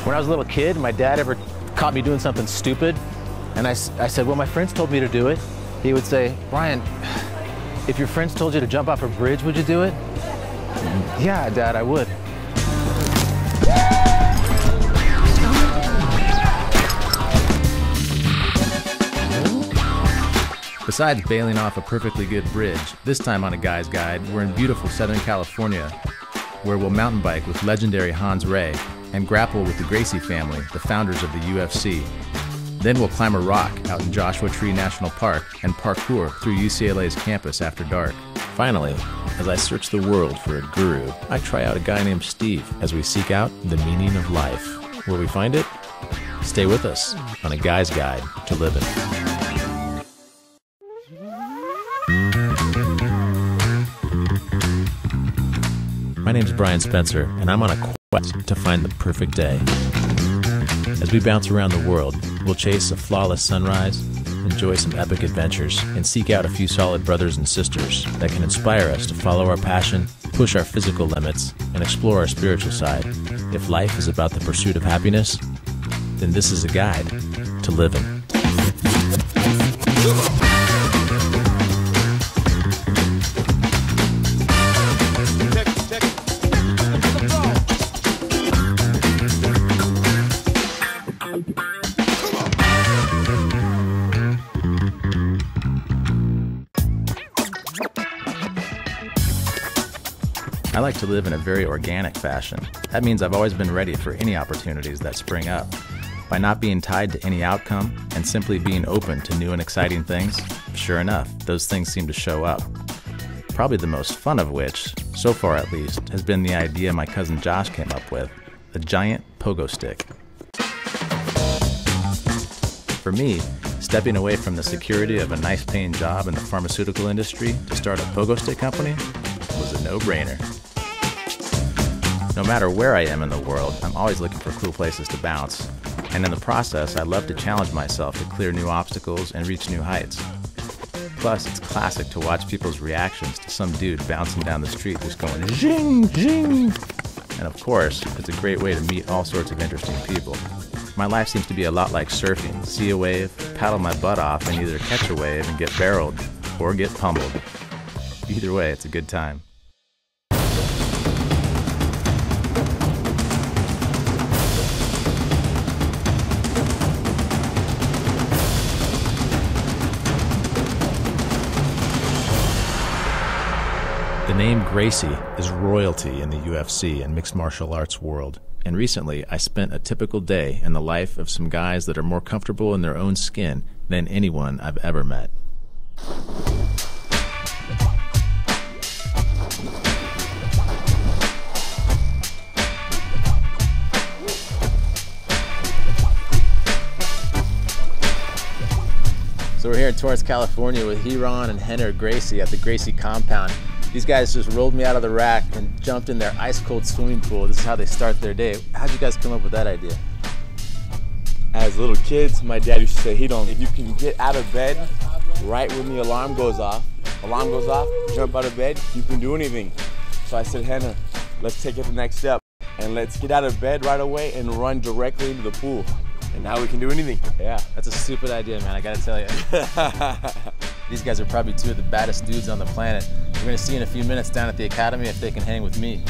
When I was a little kid, my dad ever caught me doing something stupid, and I said, well, my friends told me to do it. He would say, Brian, if your friends told you to jump off a bridge, would you do it? Yeah, Dad, I would. Besides bailing off a perfectly good bridge, this time on a Guy's Guide, we're in beautiful Southern California, where we'll mountain bike with legendary Hans Ray and grapple with the Gracie family, the founders of the UFC. Then we'll climb a rock out in Joshua Tree National Park and parkour through UCLA's campus after dark. Finally, as I search the world for a guru, I try out a guy named Steve as we seek out the meaning of life. Will we find it? Stay with us on A Guy's Guide to Livin. My name's Brian Spencer, and I'm on a quest to find the perfect day. As we bounce around the world, we'll chase a flawless sunrise, enjoy some epic adventures, and seek out a few solid brothers and sisters that can inspire us to follow our passion, push our physical limits, and explore our spiritual side. If life is about the pursuit of happiness, then this is a guide to living. I like to live in a very organic fashion. That means I've always been ready for any opportunities that spring up. By not being tied to any outcome and simply being open to new and exciting things, sure enough, those things seem to show up. Probably the most fun of which, so far at least, has been the idea my cousin Josh came up with, a giant pogo stick. For me, stepping away from the security of a nice paying job in the pharmaceutical industry to start a pogo stick company was a no-brainer. No matter where I am in the world, I'm always looking for cool places to bounce. And in the process, I love to challenge myself to clear new obstacles and reach new heights. Plus, it's classic to watch people's reactions to some dude bouncing down the street just going zing, zing. And of course, it's a great way to meet all sorts of interesting people. My life seems to be a lot like surfing. See a wave, paddle my butt off, and either catch a wave and get barreled, or get pummeled. Either way, it's a good time. The name Gracie is royalty in the UFC and mixed martial arts world. And recently, I spent a typical day in the life of some guys that are more comfortable in their own skin than anyone I've ever met. So we're here in Torrance, California with Heron and Henner Gracie at the Gracie compound. These guys just rolled me out of the rack and jumped in their ice-cold swimming pool. This is how they start their day. How'd you guys come up with that idea? As little kids, my dad used to say, Hidon, if you can get out of bed right when the alarm goes off, jump out of bed, you can do anything. So I said, Henner, let's take it the next step and let's get out of bed right away and run directly into the pool. And now we can do anything. Yeah, that's a stupid idea, man, I gotta tell you. These guys are probably two of the baddest dudes on the planet. We're gonna see in a few minutes down at the academy if they can hang with me.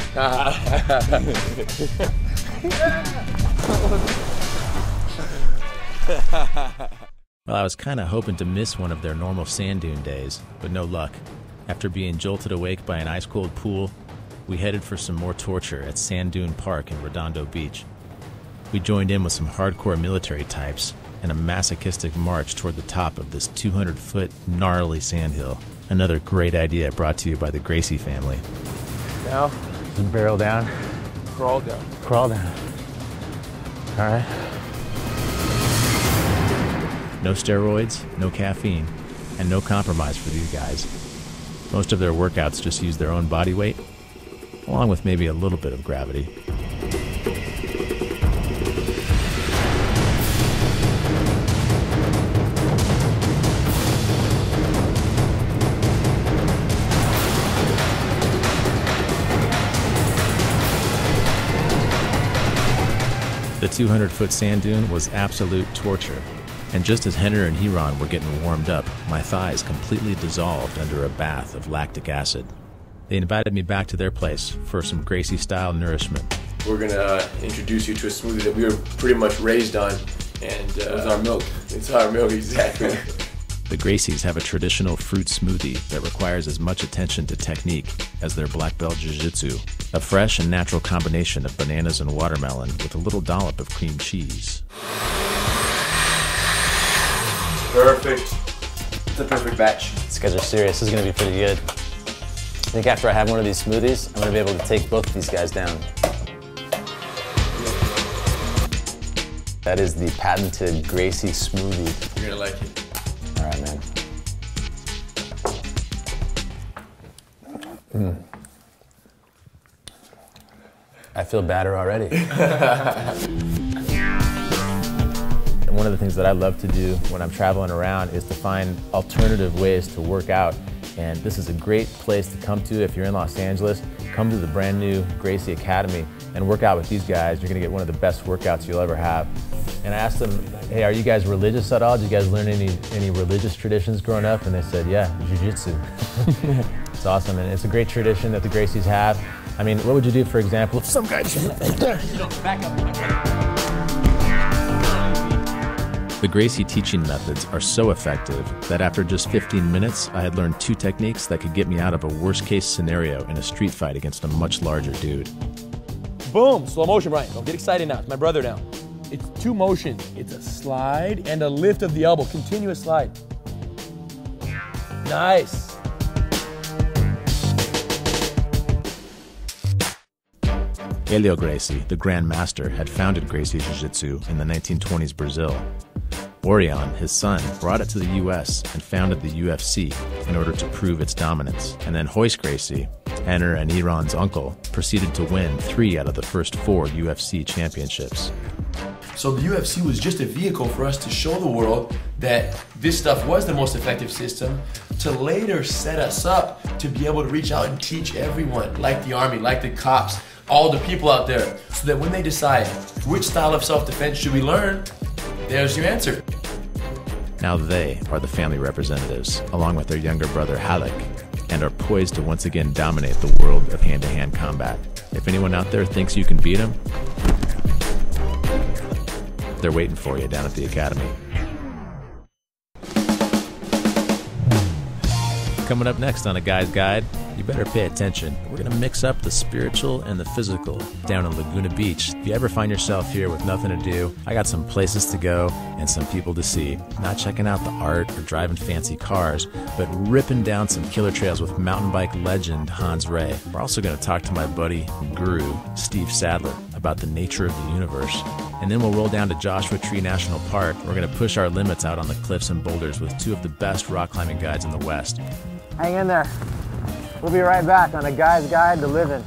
Well, I was kind of hoping to miss one of their normal sand dune days, but no luck. After being jolted awake by an ice-cold pool, we headed for some more torture at Sand Dune Park in Redondo Beach. We joined in with some hardcore military types and a masochistic march toward the top of this 200-foot gnarly sandhill. Another great idea brought to you by the Gracie family. Now, barrel down. Crawl down. Crawl down. All right. No steroids, no caffeine, and no compromise for these guys. Most of their workouts just use their own body weight, along with maybe a little bit of gravity. The 200-foot sand dune was absolute torture. And just as Henner and Hiron were getting warmed up, my thighs completely dissolved under a bath of lactic acid. They invited me back to their place for some Gracie-style nourishment. We're gonna introduce you to a smoothie that we were pretty much raised on, and It's our milk. It's our milk, exactly. The Gracies have a traditional fruit smoothie that requires as much attention to technique as their black belt jiu-jitsu. A fresh and natural combination of bananas and watermelon with a little dollop of cream cheese. Perfect. It's a perfect batch. These guys are serious. This is going to be pretty good. I think after I have one of these smoothies, I'm going to be able to take both of these guys down. That is the patented Gracie smoothie. You're gonna like it. All right, man. I feel better already. One of the things that I love to do when I'm traveling around is to find alternative ways to work out. And this is a great place to come to if you're in Los Angeles. Come to the brand new Gracie Academy and work out with these guys. You're gonna get one of the best workouts you'll ever have. And I asked them, hey, are you guys religious at all? Did you guys learn any religious traditions growing up? And they said, yeah, jiu-jitsu. It's awesome, and it's a great tradition that the Gracies have. I mean, what would you do, for example, if some guy just back up? The Gracie teaching methods are so effective that after just 15 minutes, I had learned 2 techniques that could get me out of a worst-case scenario in a street fight against a much larger dude. Boom, slow motion, Brian. Don't get excited now. It's my brother now. It's 2 motions. It's a slide and a lift of the elbow. Continuous slide. Nice. Helio Gracie, the Grand Master, had founded Gracie Jiu-Jitsu in the 1920s Brazil. Orion, his son, brought it to the U.S. and founded the UFC in order to prove its dominance. And then Royce Gracie, Henner and Hiron's uncle, proceeded to win 3 out of the first 4 UFC championships. So the UFC was just a vehicle for us to show the world that this stuff was the most effective system, to later set us up to be able to reach out and teach everyone, like the Army, like the cops, all the people out there, so that when they decide which style of self-defense should we learn, there's your answer. Now they are the family representatives, along with their younger brother Halleck, and are poised to once again dominate the world of hand-to-hand combat. If anyone out there thinks you can beat them, they're waiting for you down at the Academy. Coming up next on A Guy's Guide, you better pay attention. We're going to mix up the spiritual and the physical down in Laguna Beach. If you ever find yourself here with nothing to do, I got some places to go and some people to see. Not checking out the art or driving fancy cars, but ripping down some killer trails with mountain bike legend Hans Ray. We're also going to talk to my buddy, guru, Steve Sadler, about the nature of the universe. And then we'll roll down to Joshua Tree National Park. We're going to push our limits out on the cliffs and boulders with 2 of the best rock climbing guides in the West. Hang in there. We'll be right back on A Guy's Guide to Livin'.